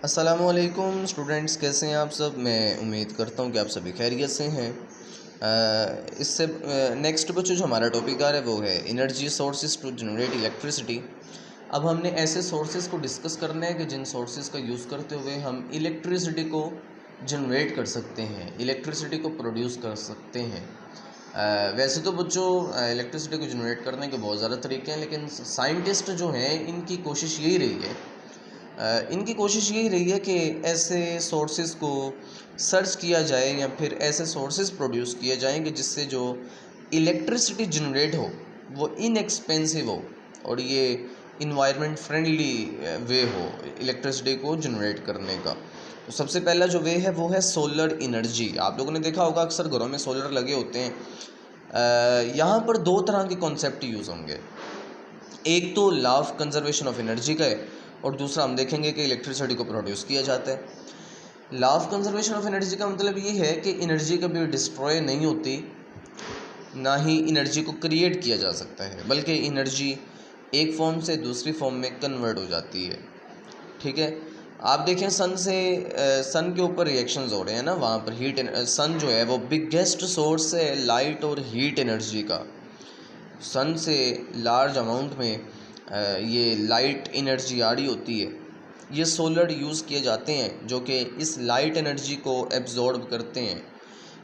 अस्सलामुअलैकुम स्टूडेंट्स, कैसे हैं आप सब। मैं उम्मीद करता हूं कि आप सभी खैरियत से हैं। इससे नेक्स्ट बच्चों जो हमारा टॉपिक आ रहा है वो है energy sources to generate electricity. अब हमने ऐसे सोर्सेज को डिस्कस करना है कि जिन सोर्सेज का यूज़ करते हुए हम इलेक्ट्रिसिटी को जनरेट कर सकते हैं, इलेक्ट्रिसिटी को प्रोड्यूस कर सकते हैं। वैसे तो बच्चों इलेक्ट्रिसिटी को जनरेट करने के बहुत ज़्यादा तरीके हैं, लेकिन साइंटिस्ट जो हैं इनकी कोशिश यही रही है कि ऐसे सोर्सेज़ को सर्च किया जाए या फिर ऐसे सोर्सेज़ प्रोड्यूस किए जाएँ कि जिससे जो इलेक्ट्रिसिटी जनरेट हो वो इनएक्सपेंसिव हो और ये इन्वायरमेंट फ्रेंडली वे हो इलेक्ट्रिसिटी को जनरेट करने का। तो सबसे पहला जो वे है वो है सोलर एनर्जी। आप लोगों ने देखा होगा अक्सर घरों में सोलर लगे होते हैं। यहाँ पर दो तरह के कॉन्सेप्ट यूज़ होंगे। एक तो law of conservation of energy का है और दूसरा हम देखेंगे कि इलेक्ट्रिसिटी को प्रोड्यूस किया जाता है। Law of conservation of energy का मतलब ये है कि एनर्जी कभी डिस्ट्रॉय नहीं होती, ना ही एनर्जी को क्रिएट किया जा सकता है, बल्कि एनर्जी एक फॉर्म से दूसरी फॉर्म में कन्वर्ट हो जाती है। ठीक है, आप देखें सन के ऊपर रिएक्शंस हो रहे हैं ना, वहाँ पर सन जो है वो बिगेस्ट सोर्स है लाइट और हीट एनर्जी का। सन से लार्ज अमाउंट में ये लाइट एनर्जी आ रही होती है। ये सोलर यूज़ किए जाते हैं जो कि इस लाइट एनर्जी को एब्जॉर्ब करते हैं,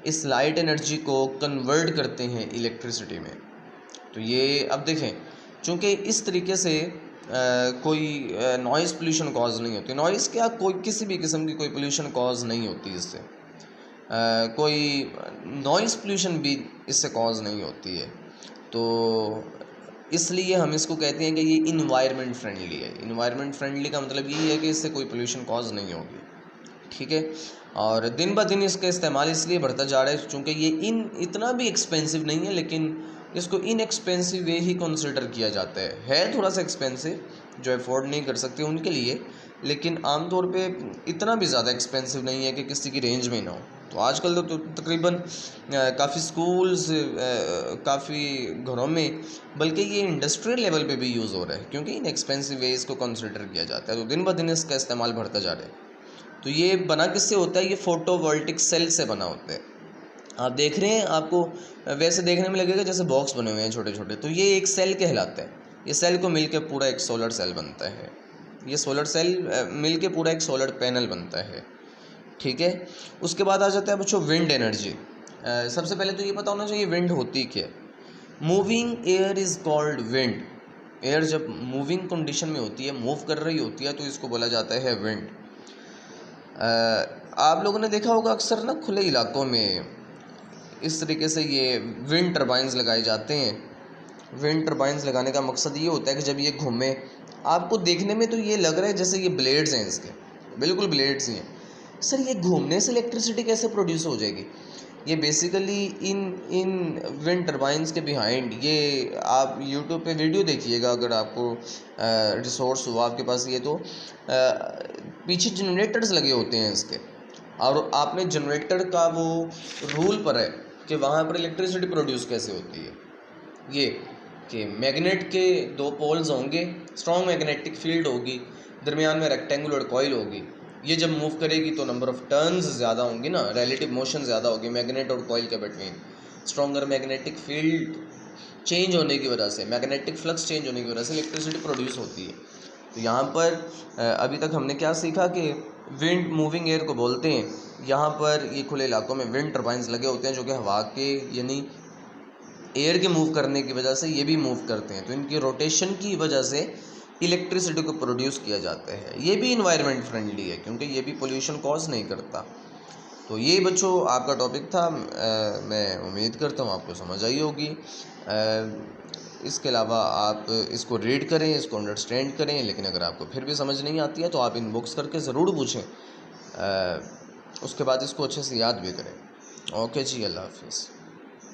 इस लाइट एनर्जी को कन्वर्ट करते हैं इलेक्ट्रिसिटी में। तो ये अब देखें, चूँकि इस तरीके से कोई नॉइज़ पोल्यूशन कॉज नहीं होती। नॉइज़ क्या, कोई किसी भी किस्म की कोई पोल्यूशन कॉज नहीं होती इससे। कोई नॉइज़ पोल्यूशन भी इससे कॉज नहीं होती है। तो इसलिए हम इसको कहते हैं कि ये इन्वायरमेंट फ्रेंडली है। इन्वायरमेंट फ्रेंडली का मतलब यही है कि इससे कोई पोल्यूशन कॉज नहीं होगी। ठीक है, और दिन ब दिन इसका इस्तेमाल इसलिए बढ़ता जा रहा है चूँकि ये इतना भी एक्सपेंसिव नहीं है, लेकिन इसको इनएक्सपेंसिव वे ही कंसिडर किया जाता है थोड़ा सा एक्सपेंसिव, जो अफोर्ड नहीं कर सकते उनके लिए, लेकिन आमतौर पे इतना भी ज़्यादा एक्सपेंसिव नहीं है कि किसी की रेंज में ना हो। तो आजकल तो तकरीबन काफ़ी स्कूल्स, काफ़ी घरों में, बल्कि ये इंडस्ट्रियल लेवल पे भी यूज़ हो रहा है क्योंकि इन एक्सपेंसिव वे इसको कंसिडर किया जाता है। तो दिन ब दिन इसका इस्तेमाल बढ़ता जा रहा है। तो ये बना किससे होता है? ये फोटोवोल्टिक सेल से बना होता है। आप देख रहे हैं, आपको वैसे देखने में लगेगा जैसे बॉक्स बने हुए हैं छोटे छोटे, तो ये एक सेल कहलाता है। ये सेल को मिलकर पूरा एक सोलर सेल बनता है। ये सोलर सेल मिलके पूरा एक सोलर पैनल बनता है। ठीक है, उसके बाद आ जाता है बच्चों विंड एनर्जी। सबसे पहले तो ये पता होना चाहिए विंड होती क्या है। Moving air is called wind. Air जब मूविंग कंडीशन में होती है, मूव कर रही होती है, तो इसको बोला जाता है विंड। आप लोगों ने देखा होगा अक्सर ना खुले इलाकों में इस तरीके से ये विंड टर्बाइंस लगाए जाते हैं। विंड टर्बाइंस लगाने का मकसद ये होता है कि जब ये घूमे, आपको देखने में तो ये लग रहा है जैसे ये ब्लेड्स हैं इसके, बिल्कुल ब्लेड्स ही हैं। सर ये घूमने से इलेक्ट्रिसिटी कैसे प्रोड्यूस हो जाएगी? ये बेसिकली इन विंड टर्बाइंस के बिहाइंड, ये आप यूट्यूब पे वीडियो देखिएगा अगर आपको रिसोर्स हुआ आपके पास ये, तो पीछे जनरेटर्स लगे होते हैं इसके, और आपने जनरेटर का वो रूल पर है कि वहाँ पर इलेक्ट्रिसिटी प्रोड्यूस कैसे होती है। ये कि मैग्नेट के दो पोल्स होंगे, स्ट्रॉन्ग मैग्नेटिक फील्ड होगी, दरमियान में रेक्टेंगुलर कॉइल होगी। ये जब मूव करेगी तो नंबर ऑफ टर्न्स ज़्यादा होंगी ना, रिलेटिव मोशन ज़्यादा होगी मैग्नेट और कॉइल के between. Stronger magnetic field change होने की वजह से, मैग्नेटिक फ्लक्स चेंज होने की वजह से इलेक्ट्रिसिटी प्रोड्यूस होती है। तो यहाँ पर अभी तक हमने क्या सीखा कि विंड मूविंग एयर को बोलते हैं। यहाँ पर ये खुले इलाकों में विंड टर्बाइंस लगे होते हैं जो कि हवा के यानी एयर के मूव करने की वजह से ये भी मूव करते हैं, तो इनकी रोटेशन की वजह से इलेक्ट्रिसिटी को प्रोड्यूस किया जाता है। ये भी इन्वायरमेंट फ्रेंडली है क्योंकि ये भी पोल्यूशन कॉज नहीं करता। तो ये बच्चों आपका टॉपिक था। मैं उम्मीद करता हूँ आपको समझ आई होगी। इसके अलावा आप इसको रीड करें, इसको अंडरस्टैंड करें, लेकिन अगर आपको फिर भी समझ नहीं आती है तो आप इनबॉक्स करके ज़रूर पूछें। उसके बाद इसको अच्छे से याद भी करें। ओके जी, अल्लाह हाफिज़।